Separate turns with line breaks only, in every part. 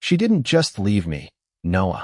She didn't just leave me, Noah,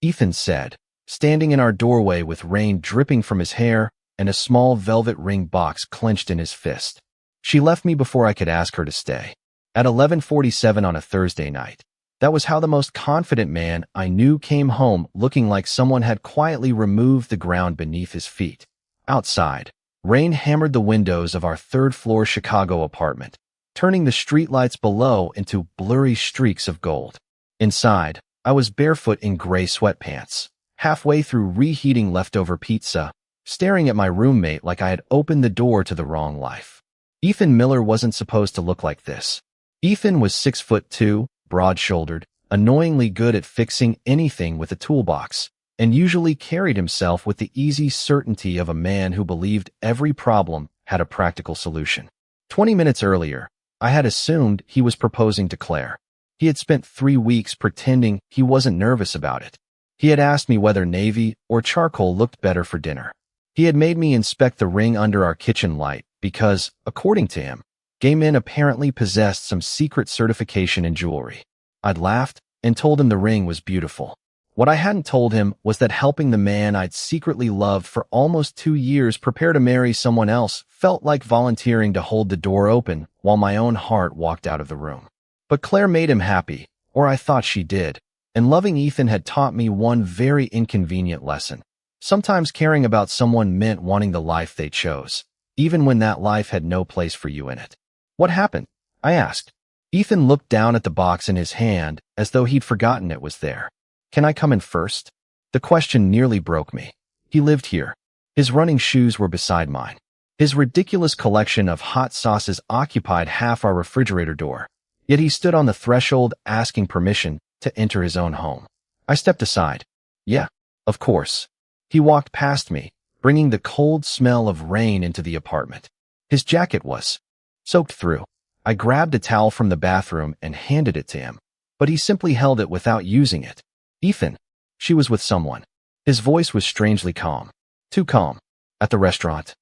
Ethan said, standing in our doorway with rain dripping from his hair and a small velvet ring box clenched in his fist. She left me before I could ask her to stay. At 11:47 on a Thursday night. That was how the most confident man I knew came home, looking like someone had quietly removed the ground beneath his feet. Outside, rain hammered the windows of our third-floor Chicago apartment, turning the streetlights below into blurry streaks of gold. Inside, I was barefoot in gray sweatpants, halfway through reheating leftover pizza, staring at my roommate like I had opened the door to the wrong life. Ethan Miller wasn't supposed to look like this. Ethan was 6'2", broad-shouldered, annoyingly good at fixing anything with a toolbox, and usually carried himself with the easy certainty of a man who believed every problem had a practical solution. 20 minutes earlier, I had assumed he was proposing to Claire. He had spent 3 weeks pretending he wasn't nervous about it. He had asked me whether navy or charcoal looked better for dinner. He had made me inspect the ring under our kitchen light because, according to him, gay men apparently possessed some secret certification in jewelry. I'd laughed and told him the ring was beautiful. What I hadn't told him was that helping the man I'd secretly loved for almost 2 years prepare to marry someone else felt like volunteering to hold the door open while my own heart walked out of the room. But Claire made him happy, or I thought she did, and loving Ethan had taught me one very inconvenient lesson. Sometimes caring about someone meant wanting the life they chose, even when that life had no place for you in it. What happened? I asked. Ethan looked down at the box in his hand as though he'd forgotten it was there. Can I come in first? The question nearly broke me. He lived here. His running shoes were beside mine. His ridiculous collection of hot sauces occupied half our refrigerator door, yet he stood on the threshold asking permission to enter his own home. I stepped aside. Yeah, of course. He walked past me, bringing the cold smell of rain into the apartment. His jacket was soaked through. I grabbed a towel from the bathroom and handed it to him, but he simply held it without using it. Ethan. She was with someone. His voice was strangely calm. Too calm. At the restaurant.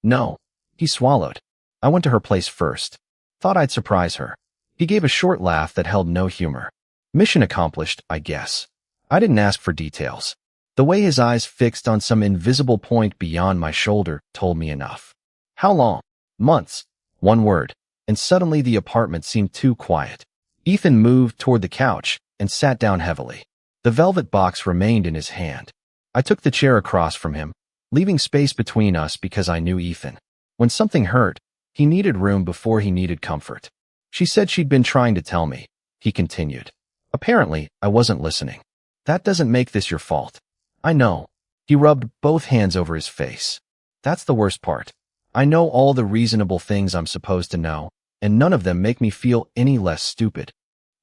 No. He swallowed. I went to her place first. Thought I'd surprise her. He gave a short laugh that held no humor. Mission accomplished, I guess. I didn't ask for details. The way his eyes fixed on some invisible point beyond my shoulder told me enough. How long? Months. One word. And suddenly the apartment seemed too quiet. Ethan moved toward the couch and sat down heavily. The velvet box remained in his hand. I took the chair across from him, leaving space between us because I knew Ethan. When something hurt, he needed room before he needed comfort. She said she'd been trying to tell me, he continued. Apparently, I wasn't listening. That doesn't make this your fault. I know. He rubbed both hands over his face. That's the worst part. I know all the reasonable things I'm supposed to know, and none of them make me feel any less stupid.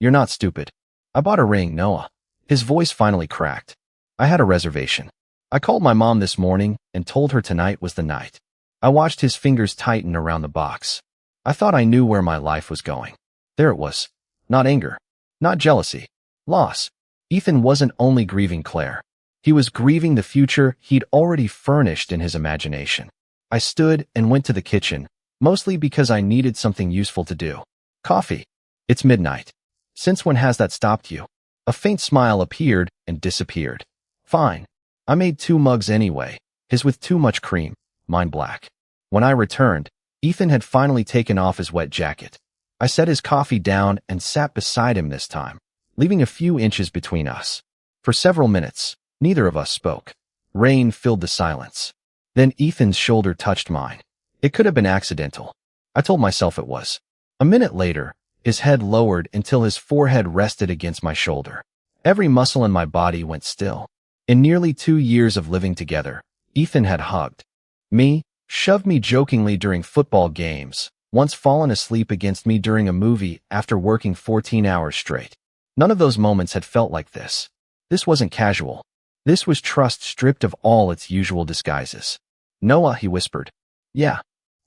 You're not stupid. I bought a ring, Noah. His voice finally cracked. I had a reservation. I called my mom this morning and told her tonight was the night. I watched his fingers tighten around the box. I thought I knew where my life was going. There it was. Not anger. Not jealousy. Loss. Ethan wasn't only grieving Claire. He was grieving the future he'd already furnished in his imagination. I stood and went to the kitchen, mostly because I needed something useful to do. Coffee. It's midnight. Since when has that stopped you? A faint smile appeared and disappeared. Fine. I made 2 mugs anyway, his with too much cream, mine black. When I returned, Ethan had finally taken off his wet jacket. I set his coffee down and sat beside him this time, leaving a few inches between us. For several minutes, neither of us spoke. Rain filled the silence. Then Ethan's shoulder touched mine. It could have been accidental. I told myself it was. A minute later, his head lowered until his forehead rested against my shoulder. Every muscle in my body went still. In nearly 2 years of living together, Ethan had hugged me, shoved me jokingly during football games, once fallen asleep against me during a movie after working 14 hours straight. None of those moments had felt like this. This wasn't casual. This was trust stripped of all its usual disguises. Noah, he whispered. Yeah.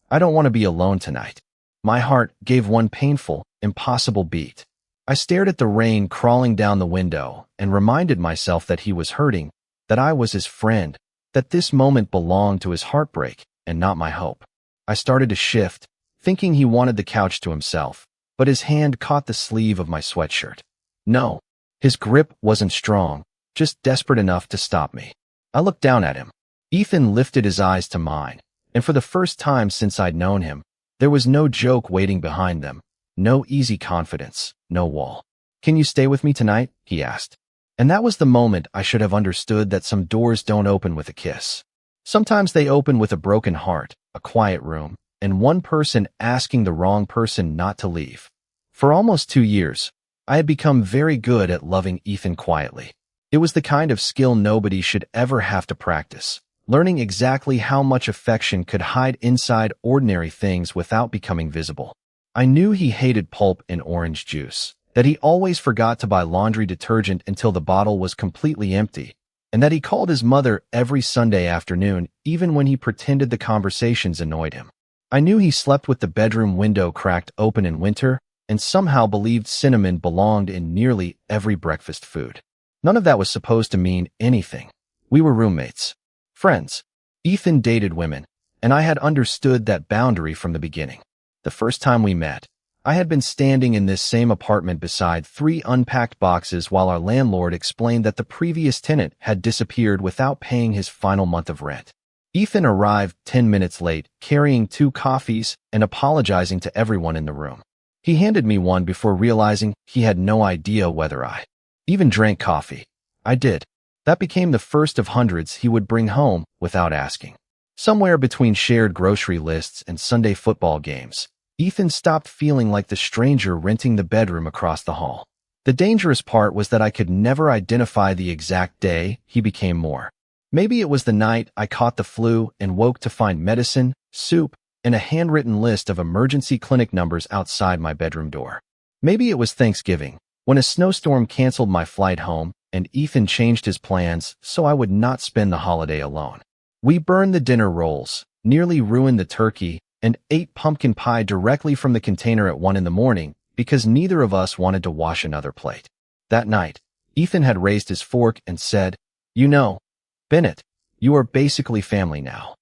I don't want to be alone tonight. My heart gave one painful, impossible beat. I stared at the rain crawling down the window and reminded myself that he was hurting, that I was his friend, that this moment belonged to his heartbreak and not my hope. I started to shift, thinking he wanted the couch to himself, but his hand caught the sleeve of my sweatshirt. No. His grip wasn't strong, just desperate enough to stop me. I looked down at him. Ethan lifted his eyes to mine, and for the first time since I'd known him, there was no joke waiting behind them, no easy confidence, no wall. "Can you stay with me tonight?" he asked. And that was the moment I should have understood that some doors don't open with a kiss. Sometimes they open with a broken heart, a quiet room, and one person asking the wrong person not to leave. For almost 2 years, I had become very good at loving Ethan quietly. It was the kind of skill nobody should ever have to practice, learning exactly how much affection could hide inside ordinary things without becoming visible. I knew he hated pulp and orange juice, that he always forgot to buy laundry detergent until the bottle was completely empty, and that he called his mother every Sunday afternoon even when he pretended the conversations annoyed him. I knew he slept with the bedroom window cracked open in winter and somehow believed cinnamon belonged in nearly every breakfast food. None of that was supposed to mean anything. We were roommates, friends. Ethan dated women, and I had understood that boundary from the beginning. The first time we met, I had been standing in this same apartment beside 3 unpacked boxes while our landlord explained that the previous tenant had disappeared without paying his final month of rent. Ethan arrived 10 minutes late, carrying 2 coffees and apologizing to everyone in the room. He handed me one before realizing he had no idea whether I even drank coffee. I did. That became the first of hundreds he would bring home without asking. Somewhere between shared grocery lists and Sunday football games, Ethan stopped feeling like the stranger renting the bedroom across the hall. The dangerous part was that I could never identify the exact day he became more. Maybe it was the night I caught the flu and woke to find medicine, soup, and a handwritten list of emergency clinic numbers outside my bedroom door. Maybe it was Thanksgiving, when a snowstorm canceled my flight home and Ethan changed his plans so I would not spend the holiday alone. We burned the dinner rolls, nearly ruined the turkey, and ate pumpkin pie directly from the container at 1 a.m. because neither of us wanted to wash another plate. That night, Ethan had raised his fork and said, "You know, Bennett, you are basically family now."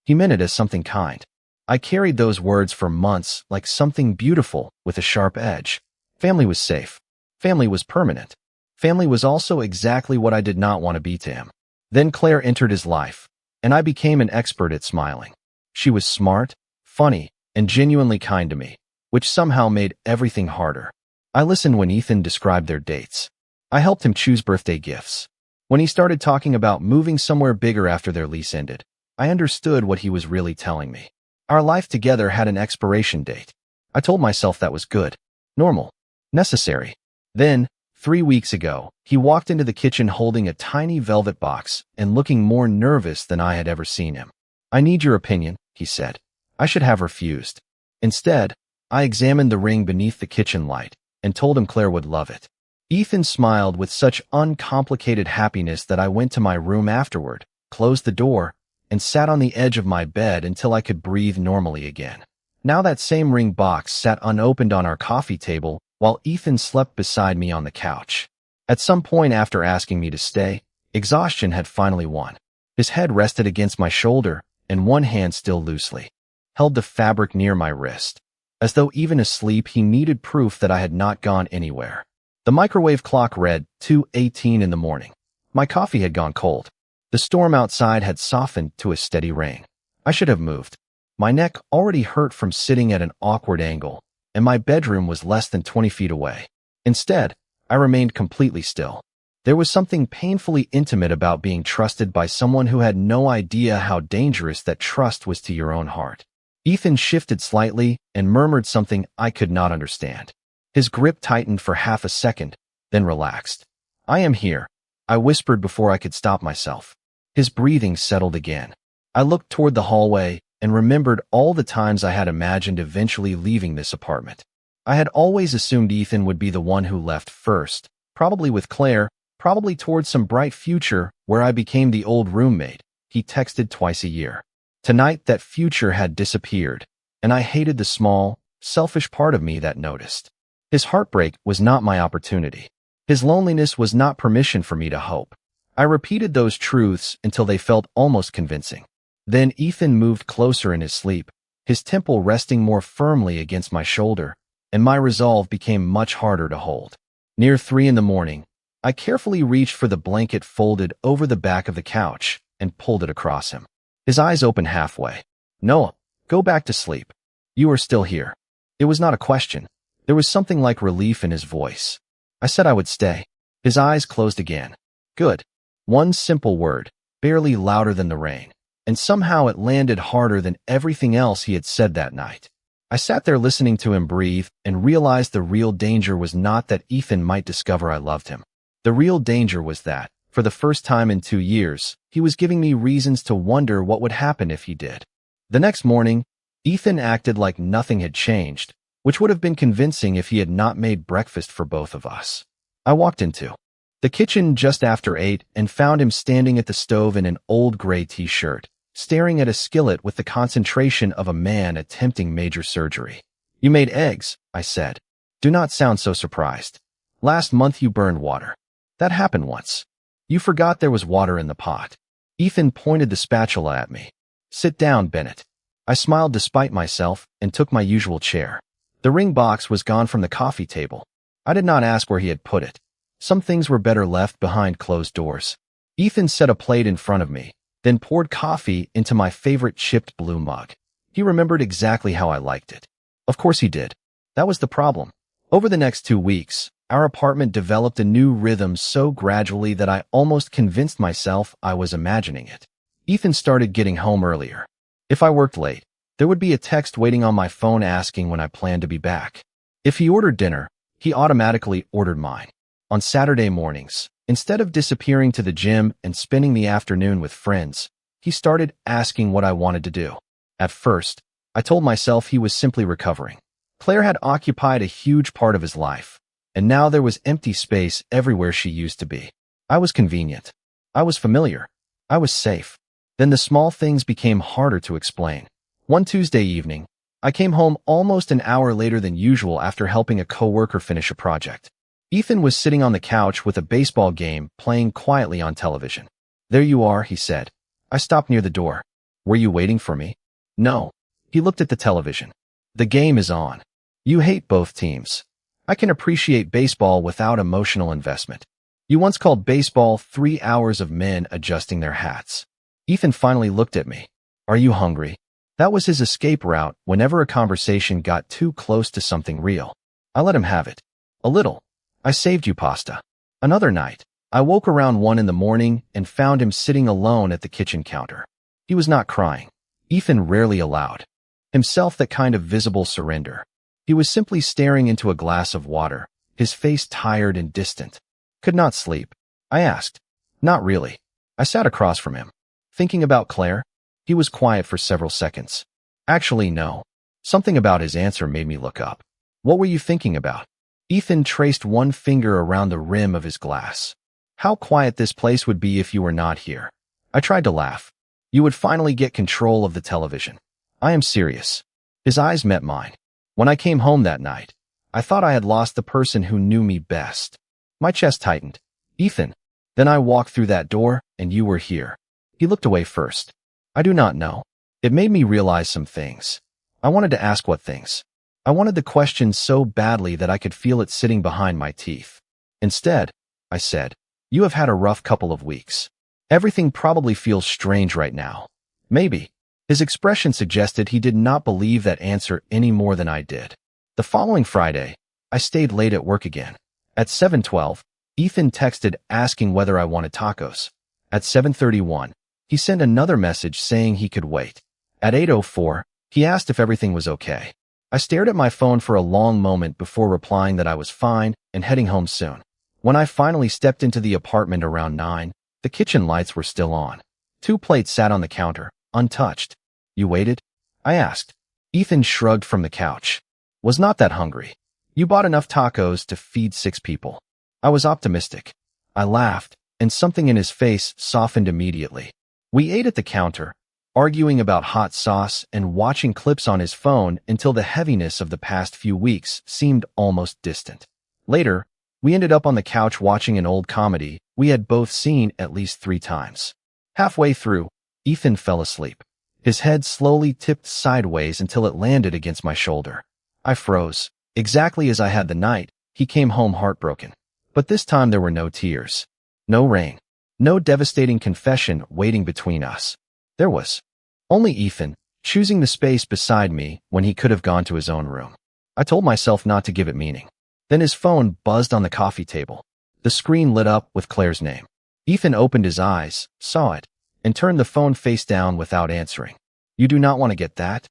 He meant it as something kind. I carried those words for months like something beautiful with a sharp edge. Family was safe. Family was permanent. Family was also exactly what I did not want to be to him. Then Claire entered his life, and I became an expert at smiling. She was smart, funny, and genuinely kind to me, which somehow made everything harder. I listened when Ethan described their dates. I helped him choose birthday gifts. When he started talking about moving somewhere bigger after their lease ended, I understood what he was really telling me. Our life together had an expiration date. I told myself that was good, normal, necessary. Then, 3 weeks ago, he walked into the kitchen holding a tiny velvet box and looking more nervous than I had ever seen him. "I need your opinion," he said. I should have refused. Instead, I examined the ring beneath the kitchen light and told him Claire would love it. Ethan smiled with such uncomplicated happiness that I went to my room afterward, closed the door, and sat on the edge of my bed until I could breathe normally again. Now that same ring box sat unopened on our coffee table while Ethan slept beside me on the couch. At some point after asking me to stay, exhaustion had finally won. His head rested against my shoulder, and one hand still loosely held the fabric near my wrist. As though even asleep he needed proof that I had not gone anywhere. The microwave clock read 2:18 in the morning. My coffee had gone cold. The storm outside had softened to a steady rain. I should have moved. My neck already hurt from sitting at an awkward angle, and my bedroom was less than 20 feet away. Instead, I remained completely still. There was something painfully intimate about being trusted by someone who had no idea how dangerous that trust was to your own heart. Ethan shifted slightly and murmured something I could not understand. His grip tightened for half a second, then relaxed. "I am here," I whispered before I could stop myself. His breathing settled again. I looked toward the hallway and remembered all the times I had imagined eventually leaving this apartment. I had always assumed Ethan would be the one who left first, probably with Claire, probably towards some bright future where I became the old roommate he texted twice a year. Tonight that future had disappeared, and I hated the small, selfish part of me that noticed. His heartbreak was not my opportunity. His loneliness was not permission for me to hope. I repeated those truths until they felt almost convincing. Then Ethan moved closer in his sleep, his temple resting more firmly against my shoulder, and my resolve became much harder to hold. Near 3 in the morning, I carefully reached for the blanket folded over the back of the couch and pulled it across him. His eyes opened halfway. "Noah, go back to sleep. You are still here." It was not a question. There was something like relief in his voice. I said I would stay. His eyes closed again. "Good." One simple word, barely louder than the rain. And somehow it landed harder than everything else he had said that night. I sat there listening to him breathe and realized the real danger was not that Ethan might discover I loved him. The real danger was that, for the first time in 2 years, he was giving me reasons to wonder what would happen if he did. The next morning, Ethan acted like nothing had changed, which would have been convincing if he had not made breakfast for both of us. I walked into the kitchen just after 8 and found him standing at the stove in an old gray t-shirt, staring at a skillet with the concentration of a man attempting major surgery. "You made eggs," I said. "Do not sound so surprised. Last month you burned water. That happened once. You forgot there was water in the pot." Ethan pointed the spatula at me. "Sit down, Bennett." I smiled despite myself and took my usual chair. The ring box was gone from the coffee table. I did not ask where he had put it. Some things were better left behind closed doors. Ethan set a plate in front of me, then poured coffee into my favorite chipped blue mug. He remembered exactly how I liked it. Of course he did. That was the problem. Over the next 2 weeks, our apartment developed a new rhythm so gradually that I almost convinced myself I was imagining it. Ethan started getting home earlier. If I worked late, there would be a text waiting on my phone asking when I planned to be back. If he ordered dinner, he automatically ordered mine. On Saturday mornings, instead of disappearing to the gym and spending the afternoon with friends, he started asking what I wanted to do. At first, I told myself he was simply recovering. Claire had occupied a huge part of his life, and now there was empty space everywhere she used to be. I was convenient. I was familiar. I was safe. Then the small things became harder to explain. One Tuesday evening, I came home almost an hour later than usual after helping a coworker finish a project. Ethan was sitting on the couch with a baseball game playing quietly on television. "There you are," he said. I stopped near the door. "Were you waiting for me?" "No." He looked at the television. "The game is on. You hate both teams. I can appreciate baseball without emotional investment. You once called baseball 3 hours of men adjusting their hats." Ethan finally looked at me. "Are you hungry?" That was his escape route whenever a conversation got too close to something real. I let him have it. "A little. I saved you pasta." Another night, I woke around 1 in the morning and found him sitting alone at the kitchen counter. He was not crying. Ethan rarely allowed himself that kind of visible surrender. He was simply staring into a glass of water, his face tired and distant. "Could not sleep?" I asked. "Not really." I sat across from him. "Thinking about Claire?" He was quiet for several seconds. "Actually, no." Something about his answer made me look up. "What were you thinking about?" Ethan traced one finger around the rim of his glass. "How quiet this place would be if you were not here." I tried to laugh. "You would finally get control of the television." "I am serious." His eyes met mine. When I came home that night, I thought I had lost the person who knew me best. My chest tightened. "Ethan." Then I walked through that door, and you were here. He looked away first. "I do not know." It made me realize some things. I wanted to ask what things. I wanted the question so badly that I could feel it sitting behind my teeth. Instead, I said, "You have had a rough couple of weeks. Everything probably feels strange right now." "Maybe." His expression suggested he did not believe that answer any more than I did. The following Friday, I stayed late at work again. At 7:12, Ethan texted asking whether I wanted tacos. At 7:31, he sent another message saying he could wait. At 8:04, he asked if everything was okay. I stared at my phone for a long moment before replying that I was fine and heading home soon. When I finally stepped into the apartment around 9, the kitchen lights were still on. 2 plates sat on the counter, untouched. "You waited?" I asked. Ethan shrugged from the couch. "Was not that hungry. You bought enough tacos to feed 6 people." I was optimistic. I laughed, and something in his face softened immediately. We ate at the counter, arguing about hot sauce and watching clips on his phone until the heaviness of the past few weeks seemed almost distant. Later, we ended up on the couch watching an old comedy we had both seen at least 3 times. Halfway through, Ethan fell asleep. His head slowly tipped sideways until it landed against my shoulder. I froze. Exactly as I had the night he came home heartbroken. But this time there were no tears. No rain. No devastating confession waiting between us. There was only Ethan, choosing the space beside me when he could have gone to his own room. I told myself not to give it meaning. Then his phone buzzed on the coffee table. The screen lit up with Claire's name. Ethan opened his eyes, saw it, and turned the phone face down without answering. "You do not want to get that?"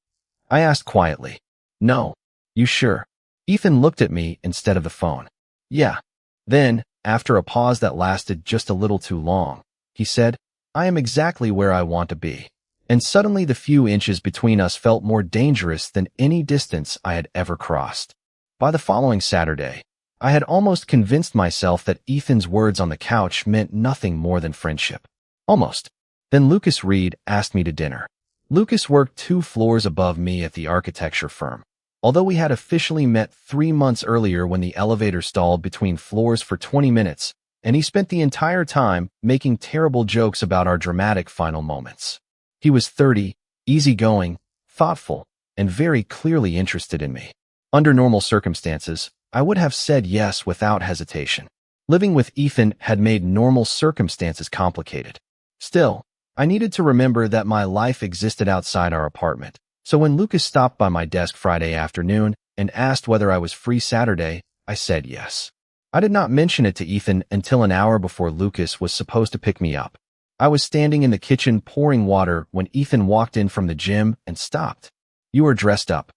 I asked quietly. "No. You sure?" Ethan looked at me instead of the phone. "Yeah." Then, after a pause that lasted just a little too long, he said, "I am exactly where I want to be." And suddenly the few inches between us felt more dangerous than any distance I had ever crossed. By the following Saturday, I had almost convinced myself that Ethan's words on the couch meant nothing more than friendship. Almost. Then Lucas Reed asked me to dinner. Lucas worked 2 floors above me at the architecture firm. Although we had officially met 3 months earlier when the elevator stalled between floors for 20 minutes, and he spent the entire time making terrible jokes about our dramatic final moments. He was 30, easygoing, thoughtful, and very clearly interested in me. Under normal circumstances, I would have said yes without hesitation. Living with Ethan had made normal circumstances complicated. Still, I needed to remember that my life existed outside our apartment. So when Lucas stopped by my desk Friday afternoon and asked whether I was free Saturday, I said yes. I did not mention it to Ethan until an hour before Lucas was supposed to pick me up. I was standing in the kitchen pouring water when Ethan walked in from the gym and stopped. "You are dressed up."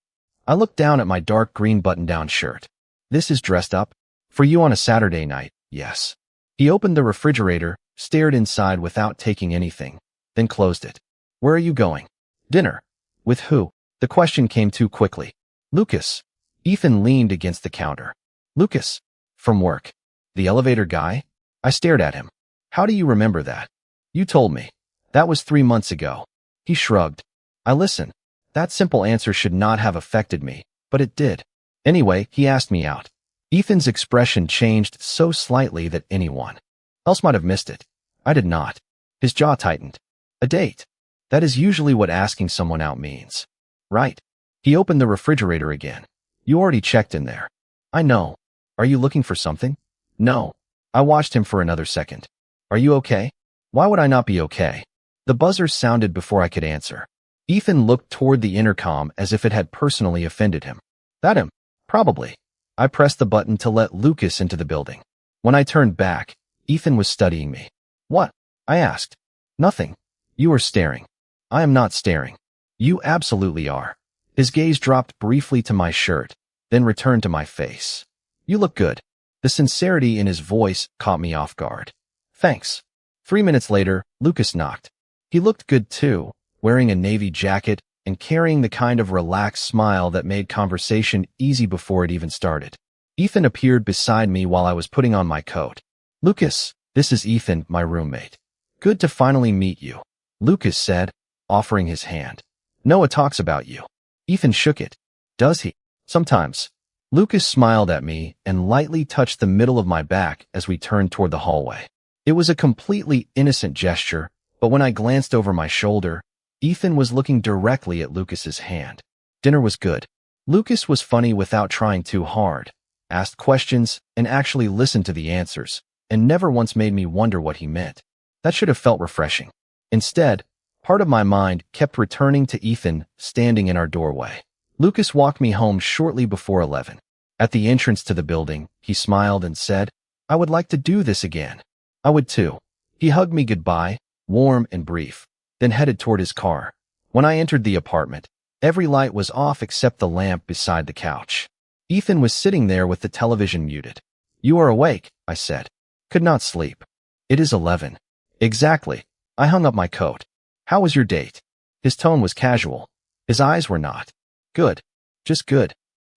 I looked down at my dark green button-down shirt. "This is dressed up? For you on a Saturday night, yes." He opened the refrigerator, stared inside without taking anything, then closed it. "Where are you going?" "Dinner." "With who?" The question came too quickly. "Lucas." Ethan leaned against the counter. "Lucas? From work? The elevator guy?" I stared at him. "How do you remember that?" "You told me. That was 3 months ago." He shrugged. Listen, that simple answer should not have affected me, but it did. Anyway, he asked me out. Ethan's expression changed so slightly that anyone else might have missed it. I did not. His jaw tightened. "A date. That is usually what asking someone out means. Right?" He opened the refrigerator again. "You already checked in there." "I know. Are you looking for something?" "No." I watched him for another second. "Are you okay?" Why would I not be okay? The buzzer sounded before I could answer. Ethan looked toward the intercom as if it had personally offended him. "That him?" "Probably." I pressed the button to let Lucas into the building. When I turned back, Ethan was studying me. "What?" I asked. "Nothing. You are staring." "I am not staring." "You absolutely are." His gaze dropped briefly to my shirt, then returned to my face. "You look good." The sincerity in his voice caught me off guard. "Thanks." 3 minutes later, Lucas knocked. He looked good too, wearing a navy jacket and carrying the kind of relaxed smile that made conversation easy before it even started. Ethan appeared beside me while I was putting on my coat. "Lucas, this is Ethan, my roommate. Good to finally meet you," Lucas said, offering his hand. "Noah talks about you." Ethan shook it. "Does he?" "Sometimes." Lucas smiled at me and lightly touched the middle of my back as we turned toward the hallway. It was a completely innocent gesture, but when I glanced over my shoulder, Ethan was looking directly at Lucas's hand. Dinner was good. Lucas was funny without trying too hard, asked questions and actually listened to the answers, and never once made me wonder what he meant. That should have felt refreshing. Instead, part of my mind kept returning to Ethan standing in our doorway. Lucas walked me home shortly before 11. At the entrance to the building, he smiled and said, "I would like to do this again." I would too. He hugged me goodbye, warm and brief, then headed toward his car. When I entered the apartment, every light was off except the lamp beside the couch. Ethan was sitting there with the television muted. "You are awake," I said. "Could not sleep." "It is 11. "Exactly." I hung up my coat. "How was your date?" His tone was casual. His eyes were not. "Good. Just good.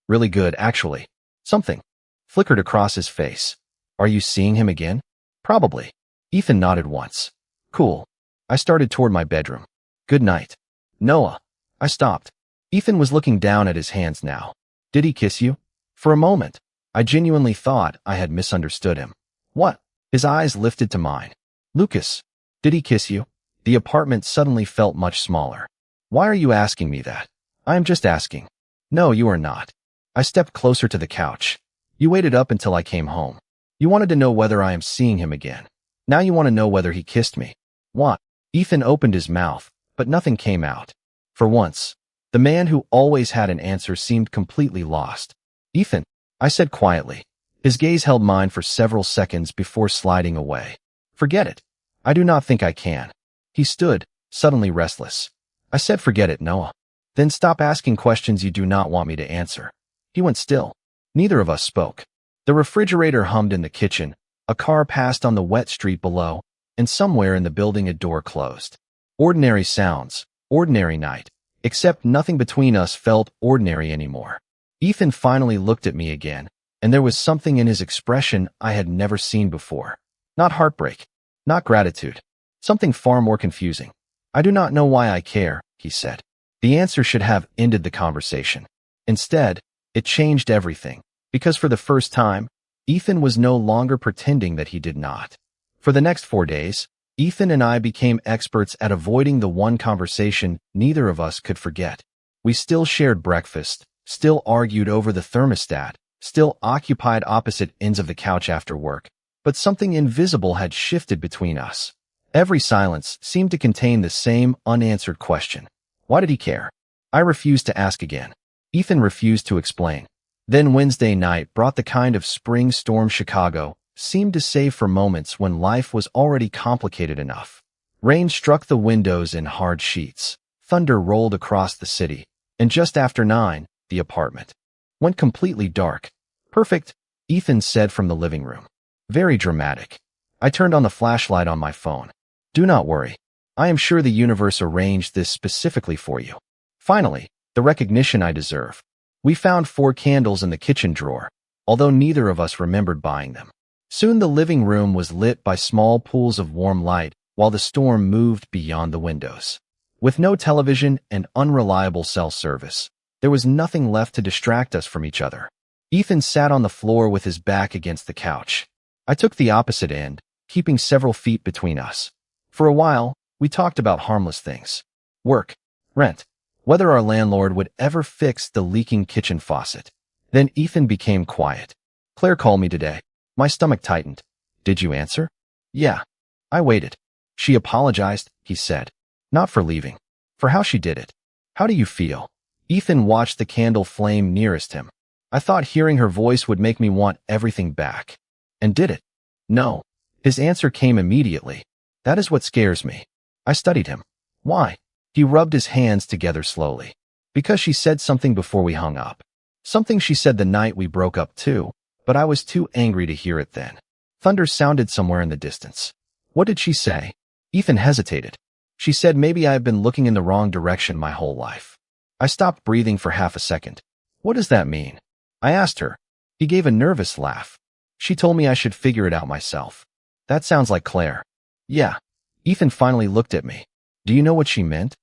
Really good, actually." Something flickered across his face. "Are you seeing him again?" "Probably." Ethan nodded once. "Cool." I started toward my bedroom. "Good night." "Noah." I stopped. Ethan was looking down at his hands now. "Did he kiss you?" For a moment, I genuinely thought I had misunderstood him. "What?" His eyes lifted to mine. "Lucas, did he kiss you?" The apartment suddenly felt much smaller. "Why are you asking me that?" "I am just asking." "No, you are not." I stepped closer to the couch. "You waited up until I came home." You wanted to know whether I am seeing him again. Now you want to know whether he kissed me. What? Ethan opened his mouth, but nothing came out. For once, the man who always had an answer seemed completely lost. Ethan, I said quietly. His gaze held mine for several seconds before sliding away. Forget it. I do not think I can. He stood, suddenly restless. I said forget it, Noah. Then stop asking questions you do not want me to answer. He went still. Neither of us spoke. The refrigerator hummed in the kitchen, a car passed on the wet street below, and somewhere in the building a door closed. Ordinary sounds, ordinary night, except nothing between us felt ordinary anymore. Ethan finally looked at me again, and there was something in his expression I had never seen before. Not heartbreak, not gratitude, something far more confusing. I do not know why I care, he said. The answer should have ended the conversation. Instead, it changed everything, because for the first time, Ethan was no longer pretending that he did not. For the next 4 days, Ethan and I became experts at avoiding the one conversation neither of us could forget. We still shared breakfast, still argued over the thermostat, still occupied opposite ends of the couch after work, but something invisible had shifted between us. Every silence seemed to contain the same unanswered question. Why did he care? I refused to ask again. Ethan refused to explain. Then Wednesday night brought the kind of spring storm Chicago seemed to save for moments when life was already complicated enough. Rain struck the windows in hard sheets. Thunder rolled across the city. And just after 9, the apartment went completely dark. Perfect, Ethan said from the living room. Very dramatic. I turned on the flashlight on my phone. Do not worry. I am sure the universe arranged this specifically for you. Finally, the recognition I deserve. We found 4 candles in the kitchen drawer, although neither of us remembered buying them. Soon the living room was lit by small pools of warm light while the storm moved beyond the windows. With no television and unreliable cell service, there was nothing left to distract us from each other. Ethan sat on the floor with his back against the couch. I took the opposite end, keeping several feet between us. For a while, we talked about harmless things. Work, rent, whether our landlord would ever fix the leaking kitchen faucet. Then Ethan became quiet. Claire called me today. My stomach tightened. Did you answer? Yeah. I waited. She apologized, he said. Not for leaving. For how she did it. How do you feel? Ethan watched the candle flame nearest him. I thought hearing her voice would make me want everything back. And did it? No. His answer came immediately. That is what scares me. I studied him. Why? He rubbed his hands together slowly. Because she said something before we hung up. Something she said the night we broke up too, but I was too angry to hear it then. Thunder sounded somewhere in the distance. What did she say? Ethan hesitated. She said maybe I have been looking in the wrong direction my whole life. I stopped breathing for half a second. What does that mean? I asked her. He gave a nervous laugh. She told me I should figure it out myself. That sounds like Claire. Yeah. Ethan finally looked at me. Do you know what she meant?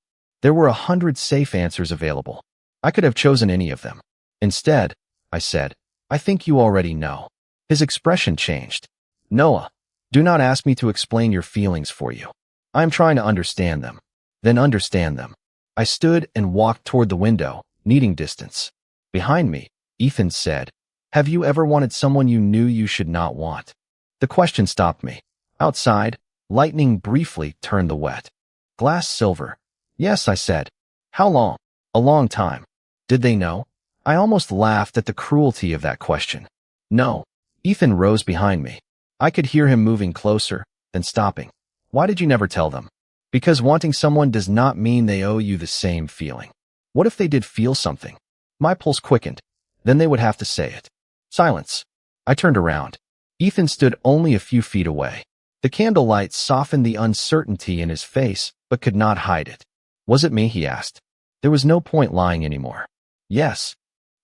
There were 100 safe answers available. I could have chosen any of them. Instead, I said, I think you already know. His expression changed. Noah, do not ask me to explain your feelings for you. I am trying to understand them. Then understand them. I stood and walked toward the window, needing distance. Behind me, Ethan said, have you ever wanted someone you knew you should not want? The question stopped me. Outside, lightning briefly turned the wet. Glass silver. Yes, I said. How long? A long time. Did they know? I almost laughed at the cruelty of that question. No. Ethan rose behind me. I could hear him moving closer, then stopping. Why did you never tell them? Because wanting someone does not mean they owe you the same feeling. What if they did feel something? My pulse quickened. Then they would have to say it. Silence. I turned around. Ethan stood only a few feet away. The candlelight softened the uncertainty in his face, but could not hide it. Was it me, he asked. There was no point lying anymore. Yes.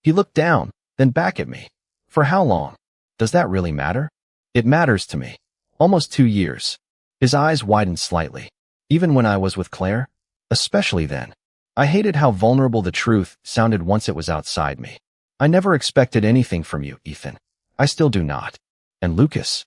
He looked down, then back at me. For how long? Does that really matter? It matters to me. Almost 2 years. His eyes widened slightly. Even when I was with Claire? Especially then. I hated how vulnerable the truth sounded once it was outside me. I never expected anything from you, Ethan. I still do not. And Lucas?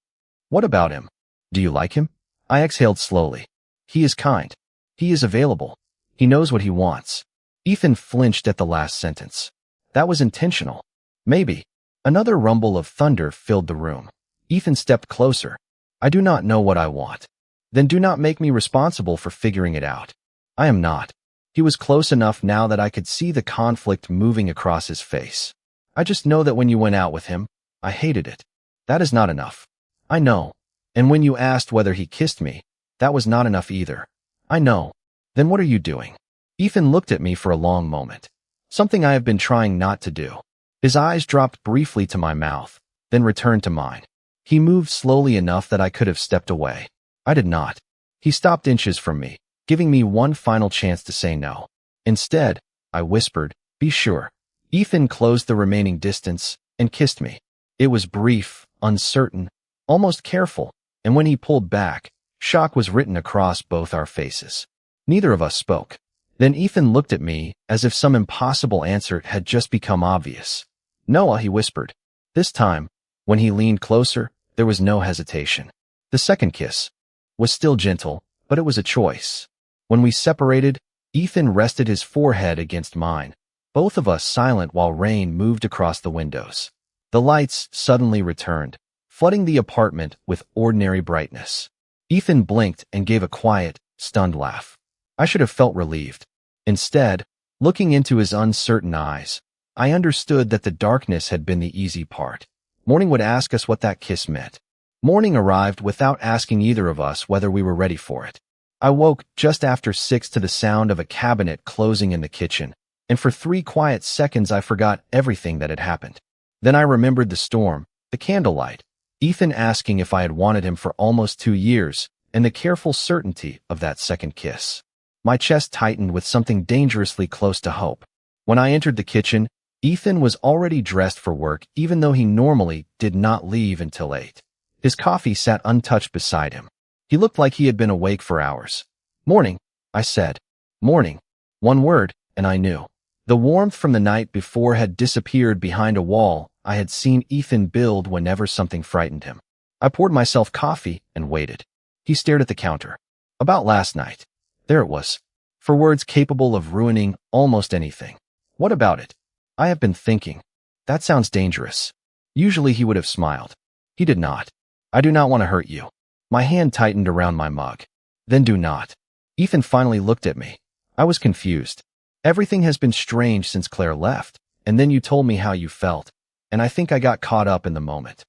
What about him? Do you like him? I exhaled slowly. He is kind. He is available. He knows what he wants. Ethan flinched at the last sentence. That was intentional. Maybe. Another rumble of thunder filled the room. Ethan stepped closer. I do not know what I want. Then do not make me responsible for figuring it out. I am not. He was close enough now that I could see the conflict moving across his face. I just know that when you went out with him, I hated it. That is not enough. I know. And when you asked whether he kissed me, that was not enough either. I know. Then what are you doing? Ethan looked at me for a long moment. Something I have been trying not to do. His eyes dropped briefly to my mouth, then returned to mine. He moved slowly enough that I could have stepped away. I did not. He stopped inches from me, giving me one final chance to say no. Instead, I whispered, "Be sure." Ethan closed the remaining distance and kissed me. It was brief, uncertain, almost careful, and when he pulled back, shock was written across both our faces. Neither of us spoke. Then Ethan looked at me as if some impossible answer had just become obvious. "Noah," he whispered. This time, when he leaned closer, there was no hesitation. The second kiss was still gentle, but it was a choice. When we separated, Ethan rested his forehead against mine, both of us silent while rain moved across the windows. The lights suddenly returned, flooding the apartment with ordinary brightness. Ethan blinked and gave a quiet, stunned laugh. I should have felt relieved. Instead, looking into his uncertain eyes, I understood that the darkness had been the easy part. Morning would ask us what that kiss meant. Morning arrived without asking either of us whether we were ready for it. I woke just after 6 to the sound of a cabinet closing in the kitchen, and for 3 quiet seconds I forgot everything that had happened. Then I remembered the storm, the candlelight, Ethan asking if I had wanted him for almost 2 years, and the careful certainty of that second kiss. My chest tightened with something dangerously close to hope. When I entered the kitchen, Ethan was already dressed for work even though he normally did not leave until 8. His coffee sat untouched beside him. He looked like he had been awake for hours. "Morning," I said. "Morning." One word, and I knew. The warmth from the night before had disappeared behind a wall I had seen Ethan build whenever something frightened him. I poured myself coffee and waited. He stared at the counter. About last night. There it was. For words capable of ruining almost anything. What about it? I have been thinking. That sounds dangerous. Usually he would have smiled. He did not. I do not want to hurt you. My hand tightened around my mug. Then do not. Ethan finally looked at me. I was confused. Everything has been strange since Claire left, and then you told me how you felt, and I think I got caught up in the moment.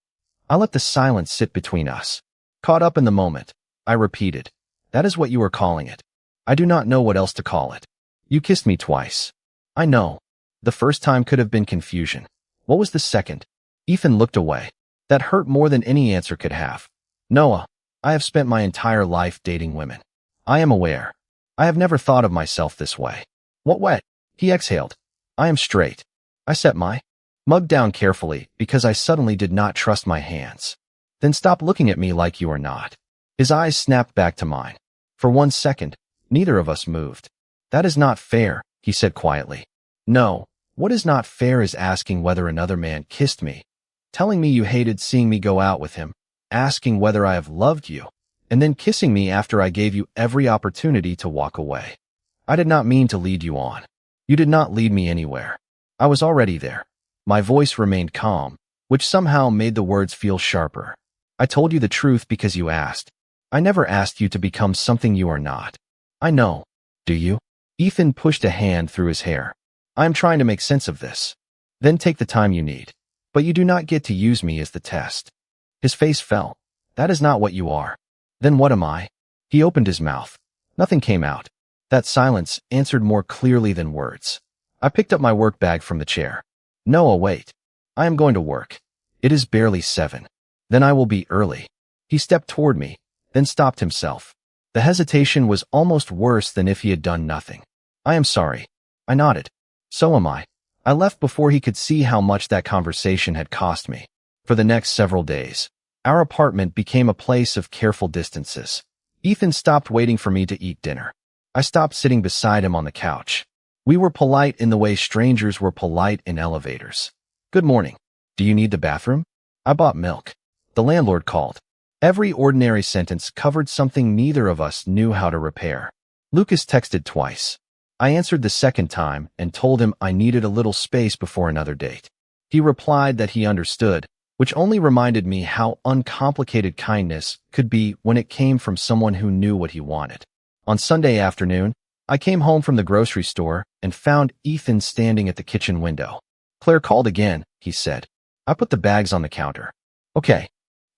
I let the silence sit between us. Caught up in the moment, I repeated. That is what you are calling it. I do not know what else to call it. You kissed me twice. I know. The first time could have been confusion. What was the second? Ethan looked away. That hurt more than any answer could have. Noah, I have spent my entire life dating women. I am aware. I have never thought of myself this way. What way? He exhaled. I am straight. I set my mug down carefully because I suddenly did not trust my hands. Then stop looking at me like you are not. His eyes snapped back to mine. For 1 second, neither of us moved. That is not fair, he said quietly. No, what is not fair is asking whether another man kissed me, telling me you hated seeing me go out with him, asking whether I have loved you, and then kissing me after I gave you every opportunity to walk away. I did not mean to lead you on. You did not lead me anywhere. I was already there. My voice remained calm, which somehow made the words feel sharper. I told you the truth because you asked. I never asked you to become something you are not. I know. Do you? Ethan pushed a hand through his hair. I am trying to make sense of this. Then take the time you need. But you do not get to use me as the test. His face fell. That is not what you are. Then what am I? He opened his mouth. Nothing came out. That silence answered more clearly than words. I picked up my work bag from the chair. Noah, wait. I am going to work. It is barely 7. Then I will be early. He stepped toward me, then stopped himself. The hesitation was almost worse than if he had done nothing. I am sorry. I nodded. So am I. I left before he could see how much that conversation had cost me. For the next several days, our apartment became a place of careful distances. Ethan stopped waiting for me to eat dinner. I stopped sitting beside him on the couch. We were polite in the way strangers were polite in elevators. Good morning. Do you need the bathroom? I bought milk. The landlord called. Every ordinary sentence covered something neither of us knew how to repair. Lucas texted twice. I answered the second time and told him I needed a little space before another date. He replied that he understood, which only reminded me how uncomplicated kindness could be when it came from someone who knew what he wanted. On Sunday afternoon, I came home from the grocery store and found Ethan standing at the kitchen window. "Claire called again," he said. I put the bags on the counter. "Okay."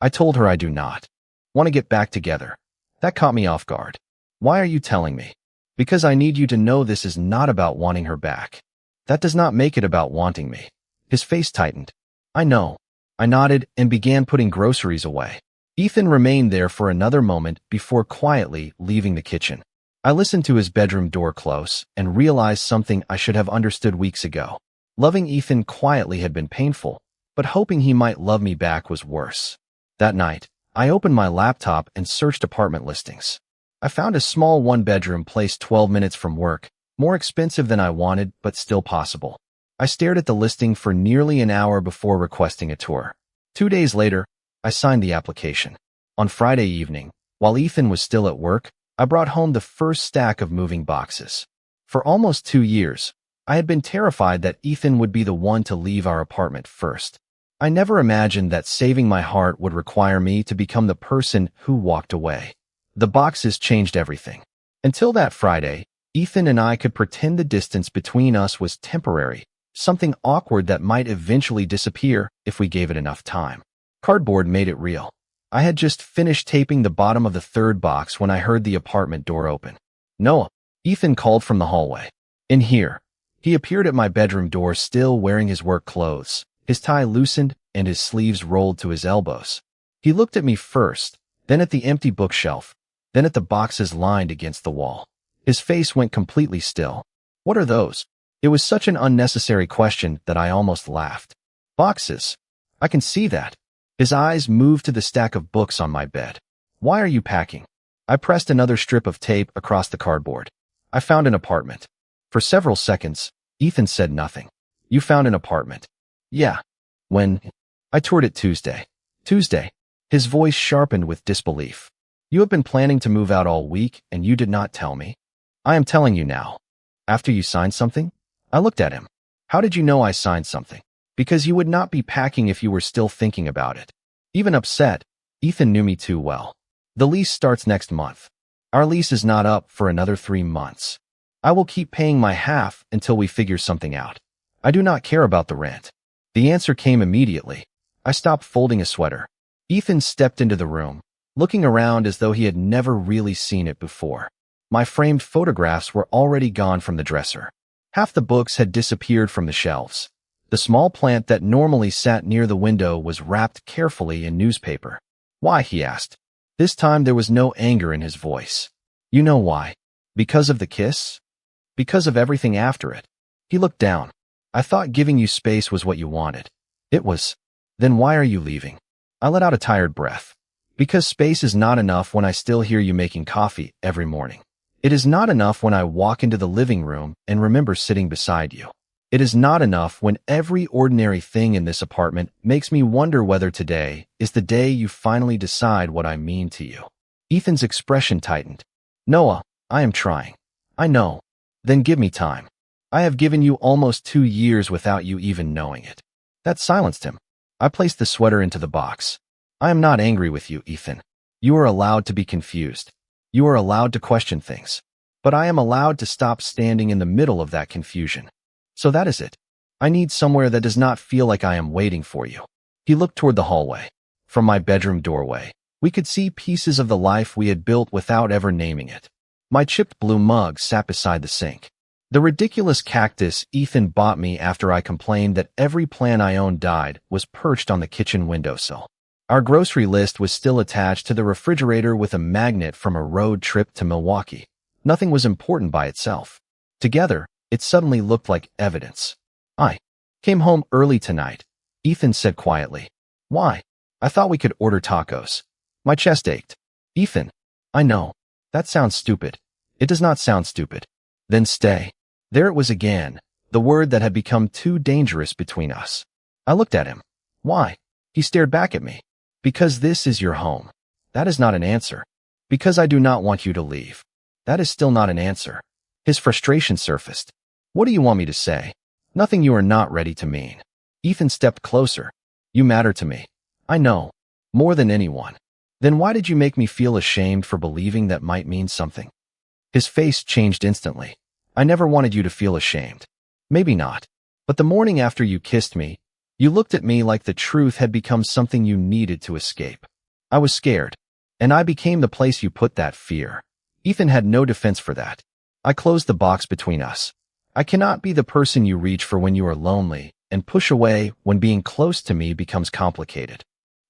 I told her I do not want to get back together. That caught me off guard. "Why are you telling me?" "Because I need you to know this is not about wanting her back." "That does not make it about wanting me." His face tightened. "I know." I nodded and began putting groceries away. Ethan remained there for another moment before quietly leaving the kitchen. I listened to his bedroom door close and realized something I should have understood weeks ago. Loving Ethan quietly had been painful, but hoping he might love me back was worse. That night, I opened my laptop and searched apartment listings. I found a small one-bedroom place 12 minutes from work, more expensive than I wanted, but still possible. I stared at the listing for nearly an hour before requesting a tour. 2 days later, I signed the application. On Friday evening, while Ethan was still at work, I brought home the first stack of moving boxes. For almost 2 years, I had been terrified that Ethan would be the one to leave our apartment first. I never imagined that saving my heart would require me to become the person who walked away. The boxes changed everything. Until that Friday, Ethan and I could pretend the distance between us was temporary, something awkward that might eventually disappear if we gave it enough time. Cardboard made it real. I had just finished taping the bottom of the third box when I heard the apartment door open. "Noah," Ethan called from the hallway. "In here." He appeared at my bedroom door still wearing his work clothes, his tie loosened and his sleeves rolled to his elbows. He looked at me first, then at the empty bookshelf, then at the boxes lined against the wall. His face went completely still. "What are those?" It was such an unnecessary question that I almost laughed. "Boxes. I can see that." His eyes moved to the stack of books on my bed. "Why are you packing?" I pressed another strip of tape across the cardboard. "I found an apartment." For several seconds, Ethan said nothing. "You found an apartment?" "Yeah." "When?" "I toured it Tuesday." "Tuesday?" His voice sharpened with disbelief. "You have been planning to move out all week and you did not tell me?" "I am telling you now." "After you signed something?" I looked at him. "How did you know I signed something?" "Because you would not be packing if you were still thinking about it." Even upset, Ethan knew me too well. "The lease starts next month." "Our lease is not up for another 3 months. I will keep paying my half until we figure something out. I do not care about the rent." The answer came immediately. I stopped folding a sweater. Ethan stepped into the room, looking around as though he had never really seen it before. My framed photographs were already gone from the dresser. Half the books had disappeared from the shelves. The small plant that normally sat near the window was wrapped carefully in newspaper. "Why?" he asked. This time there was no anger in his voice. "You know why. Because of the kiss? Because of everything after it." He looked down. "I thought giving you space was what you wanted." "It was." "Then why are you leaving?" I let out a tired breath. "Because space is not enough when I still hear you making coffee every morning. It is not enough when I walk into the living room and remember sitting beside you. It is not enough when every ordinary thing in this apartment makes me wonder whether today is the day you finally decide what I mean to you." Ethan's expression tightened. "Noah, I am trying." "I know." "Then give me time." "I have given you almost 2 years without you even knowing it." That silenced him. I placed the sweater into the box. "I am not angry with you, Ethan. You are allowed to be confused. You are allowed to question things. But I am allowed to stop standing in the middle of that confusion. So that is it. I need somewhere that does not feel like I am waiting for you." He looked toward the hallway. From my bedroom doorway, we could see pieces of the life we had built without ever naming it. My chipped blue mug sat beside the sink. The ridiculous cactus Ethan bought me after I complained that every plant I owned died was perched on the kitchen windowsill. Our grocery list was still attached to the refrigerator with a magnet from a road trip to Milwaukee. Nothing was important by itself. Together, it suddenly looked like evidence. "I came home early tonight," Ethan said quietly. "Why?" "I thought we could order tacos." My chest ached. "Ethan, I know. That sounds stupid." "It does not sound stupid." "Then stay." There it was again, the word that had become too dangerous between us. I looked at him. "Why?" He stared back at me. "Because this is your home." That is not an answer. "Because I do not want you to leave." That is still not an answer. His frustration surfaced. "What do you want me to say?" "Nothing you are not ready to mean." Ethan stepped closer. "You matter to me." I know. More than anyone. Then why did you make me feel ashamed for believing that might mean something? His face changed instantly. I never wanted you to feel ashamed. Maybe not. But the morning after you kissed me, you looked at me like the truth had become something you needed to escape. I was scared. And I became the place you put that fear. Ethan had no defense for that. I closed the box between us. I cannot be the person you reach for when you are lonely and push away when being close to me becomes complicated.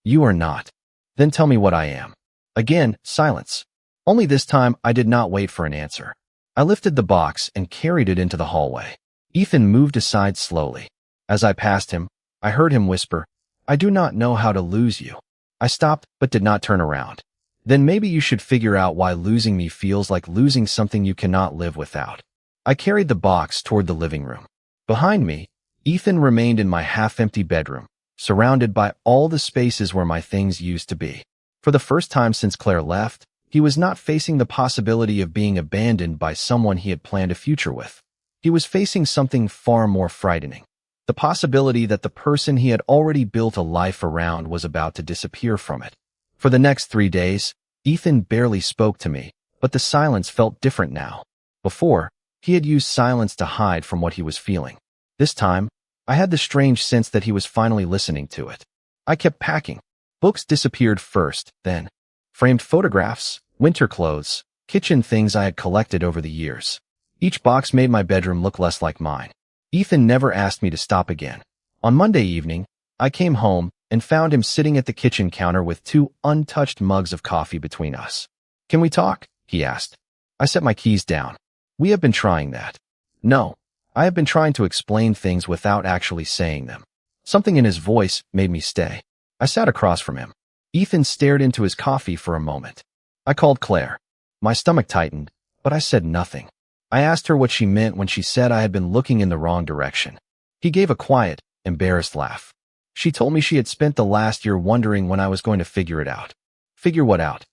You are not. Then tell me what I am. Again, silence. Only this time I did not wait for an answer. I lifted the box and carried it into the hallway. Ethan moved aside slowly. As I passed him, I heard him whisper, "I do not know how to lose you." I stopped but did not turn around. Then maybe you should figure out why losing me feels like losing something you cannot live without. I carried the box toward the living room. Behind me, Ethan remained in my half-empty bedroom, surrounded by all the spaces where my things used to be. For the first time since Claire left, he was not facing the possibility of being abandoned by someone he had planned a future with. He was facing something far more frightening. The possibility that the person he had already built a life around was about to disappear from it. For the next 3 days, Ethan barely spoke to me, but the silence felt different now. Before, he had used silence to hide from what he was feeling. This time, I had the strange sense that he was finally listening to it. I kept packing. Books disappeared first, then framed photographs, winter clothes, kitchen things I had collected over the years. Each box made my bedroom look less like mine. Ethan never asked me to stop again. On Monday evening, I came home and found him sitting at the kitchen counter with 2 untouched mugs of coffee between us. "Can we talk?" he asked. I set my keys down. "We have been trying that." "No, I have been trying to explain things without actually saying them." Something in his voice made me stay. I sat across from him. Ethan stared into his coffee for a moment. I called Claire. My stomach tightened, but I said nothing. I asked her what she meant when she said I had been looking in the wrong direction. He gave a quiet, embarrassed laugh. She told me she had spent the last year wondering when I was going to figure it out. Figure what out?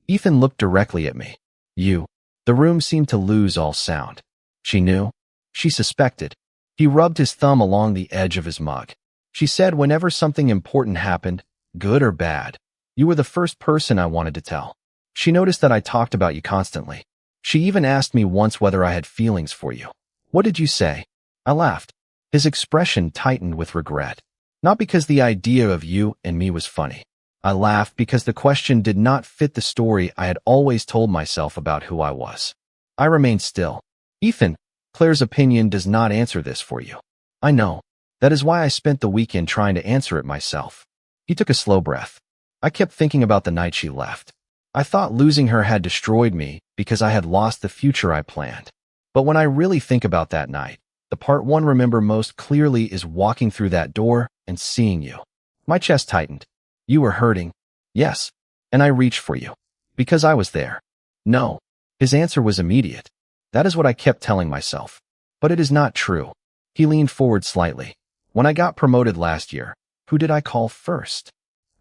Ethan looked directly at me. You. The room seemed to lose all sound. She knew. She suspected. He rubbed his thumb along the edge of his mug. She said whenever something important happened, good or bad, you were the first person I wanted to tell. She noticed that I talked about you constantly. She even asked me once whether I had feelings for you. What did you say? I laughed. His expression tightened with regret. Not because the idea of you and me was funny. I laughed because the question did not fit the story I had always told myself about who I was. I remained still. Ethan, Claire's opinion does not answer this for you. I know. That is why I spent the weekend trying to answer it myself. He took a slow breath. I kept thinking about the night she left. I thought losing her had destroyed me because I had lost the future I planned. But when I really think about that night, the part one remember most clearly is walking through that door and seeing you. My chest tightened. You were hurting. Yes. And I reached for you. Because I was there. No. His answer was immediate. That is what I kept telling myself. But it is not true. He leaned forward slightly. When I got promoted last year, who did I call first?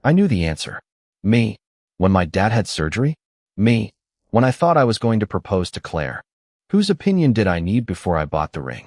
I knew the answer. Me. When my dad had surgery? Me. When I thought I was going to propose to Claire. Whose opinion did I need before I bought the ring?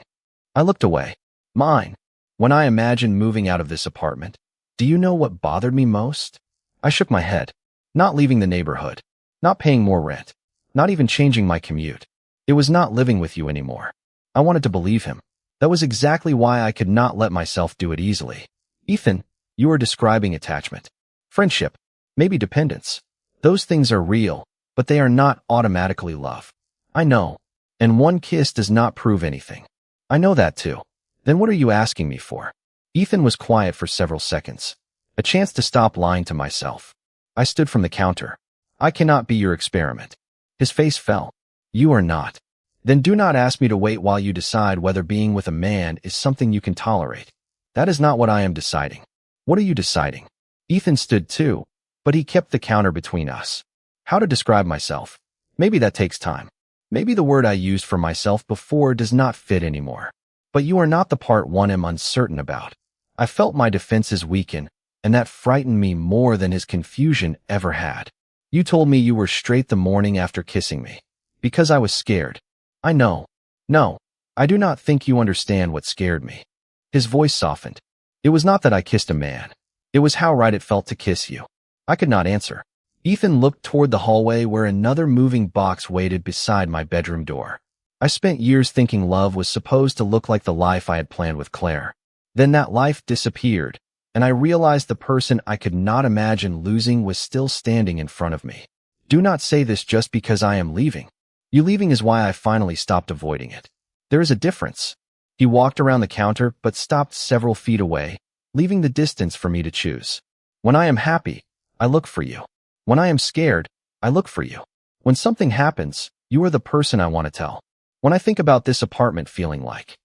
I looked away. Mine. When I imagined moving out of this apartment, do you know what bothered me most? I shook my head. Not leaving the neighborhood. Not paying more rent. Not even changing my commute. It was not living with you anymore. I wanted to believe him. That was exactly why I could not let myself do it easily. Ethan, you are describing attachment. Friendship. Maybe dependence. Those things are real, but they are not automatically love. I know. And one kiss does not prove anything. I know that too. Then what are you asking me for? Ethan was quiet for several seconds. A chance to stop lying to myself. I stood from the counter. I cannot be your experiment. His face fell. You are not. Then do not ask me to wait while you decide whether being with a man is something you can tolerate. That is not what I am deciding. What are you deciding? Ethan stood too, but he kept the counter between us. How to describe myself? Maybe that takes time. Maybe the word I used for myself before does not fit anymore. But you are not the part one am uncertain about. I felt my defenses weaken, and that frightened me more than his confusion ever had. You told me you were straight the morning after kissing me. Because I was scared. I know. No, I do not think you understand what scared me. His voice softened. It was not that I kissed a man. It was how right it felt to kiss you. I could not answer. Ethan looked toward the hallway where another moving box waited beside my bedroom door. I spent years thinking love was supposed to look like the life I had planned with Claire. Then that life disappeared, and I realized the person I could not imagine losing was still standing in front of me. Do not say this just because I am leaving. You leaving is why I finally stopped avoiding it. There is a difference. He walked around the counter but stopped several feet away, leaving the distance for me to choose. When I am happy, I look for you. When I am scared, I look for you. When something happens, you are the person I want to tell. When I think about this apartment feeling like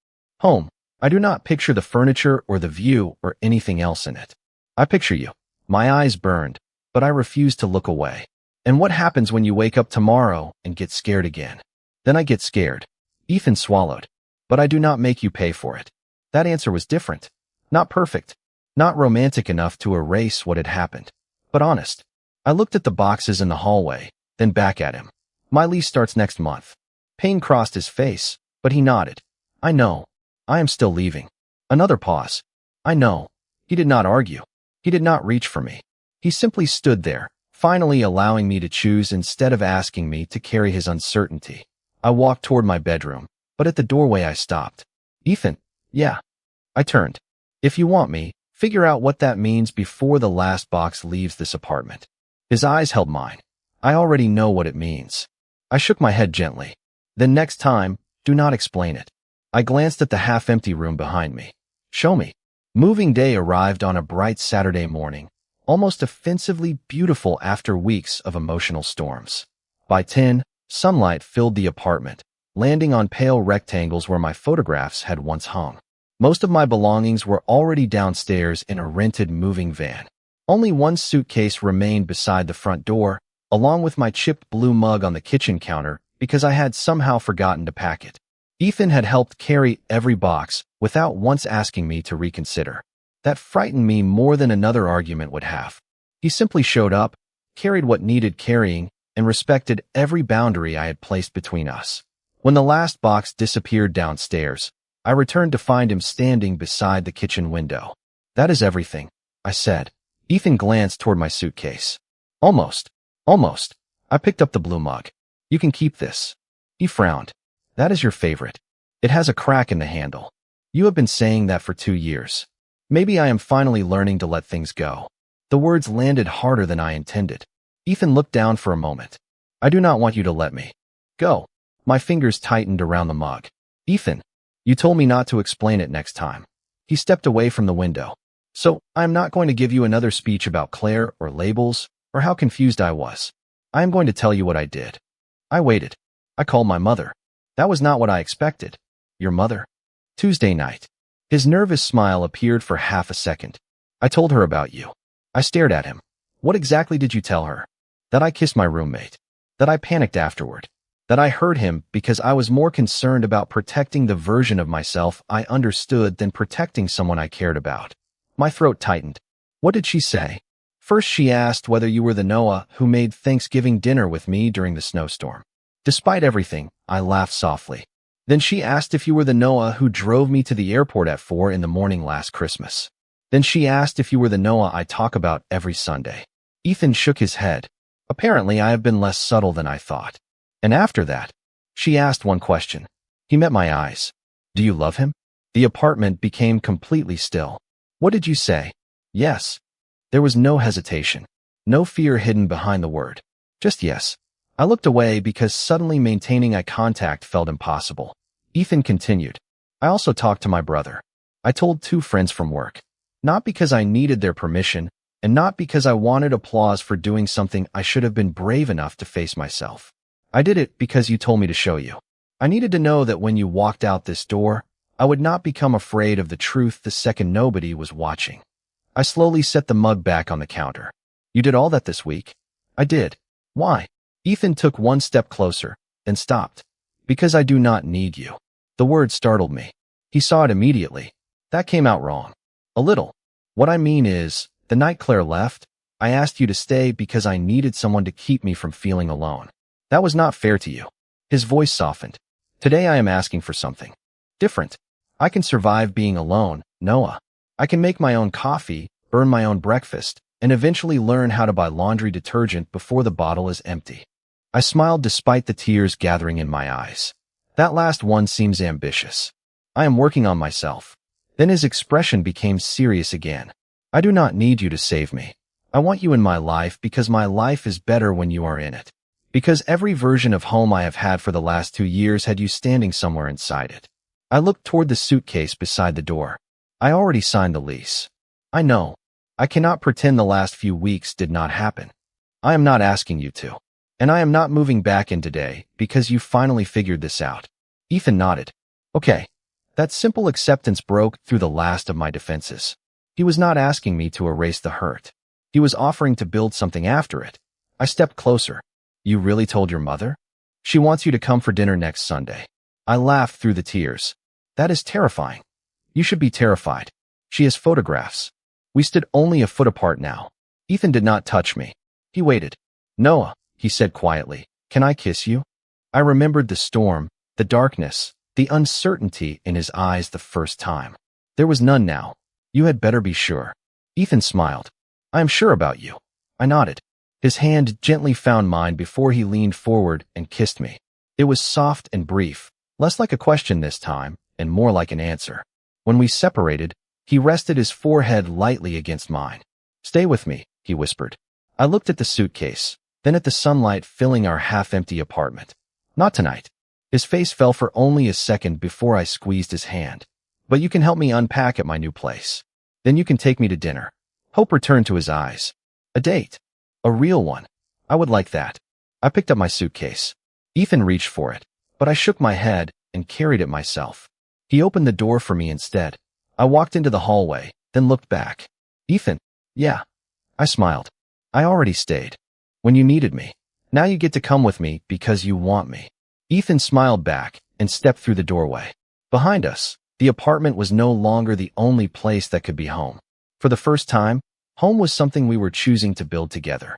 home, I do not picture the furniture or the view or anything else in it. I picture you. My eyes burned, but I refuse to look away. And what happens when you wake up tomorrow and get scared again? Then I get scared. Ethan swallowed. But I do not make you pay for it. That answer was different. Not perfect. Not romantic enough to erase what had happened. But honest. I looked at the boxes in the hallway, then back at him. My lease starts next month. Pain crossed his face, but he nodded. I know. I am still leaving. Another pause. I know. He did not argue. He did not reach for me. He simply stood there, finally allowing me to choose instead of asking me to carry his uncertainty. I walked toward my bedroom, but at the doorway I stopped. Ethan, yeah. I turned. If you want me, figure out what that means before the last box leaves this apartment. His eyes held mine. I already know what it means. I shook my head gently. Then next time, do not explain it. I glanced at the half-empty room behind me. Show me. Moving day arrived on a bright Saturday morning, almost offensively beautiful after weeks of emotional storms. By 10, sunlight filled the apartment, landing on pale rectangles where my photographs had once hung. Most of my belongings were already downstairs in a rented moving van. Only one suitcase remained beside the front door, along with my chipped blue mug on the kitchen counter because I had somehow forgotten to pack it. Ethan had helped carry every box without once asking me to reconsider. That frightened me more than another argument would have. He simply showed up, carried what needed carrying, and respected every boundary I had placed between us. When the last box disappeared downstairs, I returned to find him standing beside the kitchen window. That is everything, I said. Ethan glanced toward my suitcase. Almost. I picked up the blue mug. You can keep this. He frowned. That is your favorite. It has a crack in the handle. You have been saying that for 2 years. Maybe I am finally learning to let things go. The words landed harder than I intended. Ethan looked down for a moment. I do not want you to let me go. My fingers tightened around the mug. Ethan, you told me not to explain it next time. He stepped away from the window. So, I am not going to give you another speech about Claire or labels or how confused I was. I am going to tell you what I did. I waited. I called my mother. That was not what I expected. Your mother? Tuesday night. His nervous smile appeared for half a second. I told her about you. I stared at him. What exactly did you tell her? That I kissed my roommate. That I panicked afterward. That I hurt him because I was more concerned about protecting the version of myself I understood than protecting someone I cared about. My throat tightened. What did she say? First she asked whether you were the Noah who made Thanksgiving dinner with me during the snowstorm. Despite everything, I laughed softly. Then she asked if you were the Noah who drove me to the airport at 4 in the morning last Christmas. Then she asked if you were the Noah I talk about every Sunday. Ethan shook his head. Apparently I have been less subtle than I thought. And after that, she asked one question. He met my eyes. Do you love him? The apartment became completely still. What did you say? Yes. There was no hesitation. No fear hidden behind the word. Just yes. I looked away because suddenly maintaining eye contact felt impossible. Ethan continued. I also talked to my brother. I told 2 friends from work. Not because I needed their permission, and not because I wanted applause for doing something I should have been brave enough to face myself. I did it because you told me to show you. I needed to know that when you walked out this door, I would not become afraid of the truth the second nobody was watching. I slowly set the mug back on the counter. You did all that this week? I did. Why? Ethan took one step closer, then stopped. Because I do not need you. The word startled me. He saw it immediately. That came out wrong. A little. What I mean is, the night Claire left, I asked you to stay because I needed someone to keep me from feeling alone. That was not fair to you. His voice softened. Today I am asking for something different. I can survive being alone, Noah. I can make my own coffee, burn my own breakfast, and eventually learn how to buy laundry detergent before the bottle is empty. I smiled despite the tears gathering in my eyes. That last one seems ambitious. I am working on myself. Then his expression became serious again. I do not need you to save me. I want you in my life because my life is better when you are in it. Because every version of home I have had for the last 2 years had you standing somewhere inside it. I looked toward the suitcase beside the door. I already signed the lease. I know. I cannot pretend the last few weeks did not happen. I am not asking you to. And I am not moving back in today because you finally figured this out. Ethan nodded. Okay. That simple acceptance broke through the last of my defenses. He was not asking me to erase the hurt. He was offering to build something after it. I stepped closer. You really told your mother? She wants you to come for dinner next Sunday. I laughed through the tears. That is terrifying. You should be terrified. She has photographs. We stood only a foot apart now. Ethan did not touch me. He waited. Noah, he said quietly, can I kiss you? I remembered the storm, the darkness, the uncertainty in his eyes the first time. There was none now. You had better be sure. Ethan smiled. I am sure about you. I nodded. His hand gently found mine before he leaned forward and kissed me. It was soft and brief, less like a question this time, and more like an answer. When we separated, he rested his forehead lightly against mine. Stay with me, he whispered. I looked at the suitcase, then at the sunlight filling our half-empty apartment. Not tonight. His face fell for only a second before I squeezed his hand. But you can help me unpack at my new place. Then you can take me to dinner. Hope returned to his eyes. A date. A real one. I would like that. I picked up my suitcase. Ethan reached for it, but I shook my head and carried it myself. He opened the door for me instead. I walked into the hallway, then looked back. Ethan, yeah. I smiled. I already stayed. When you needed me. Now you get to come with me because you want me. Ethan smiled back and stepped through the doorway. Behind us, the apartment was no longer the only place that could be home. For the first time, home was something we were choosing to build together.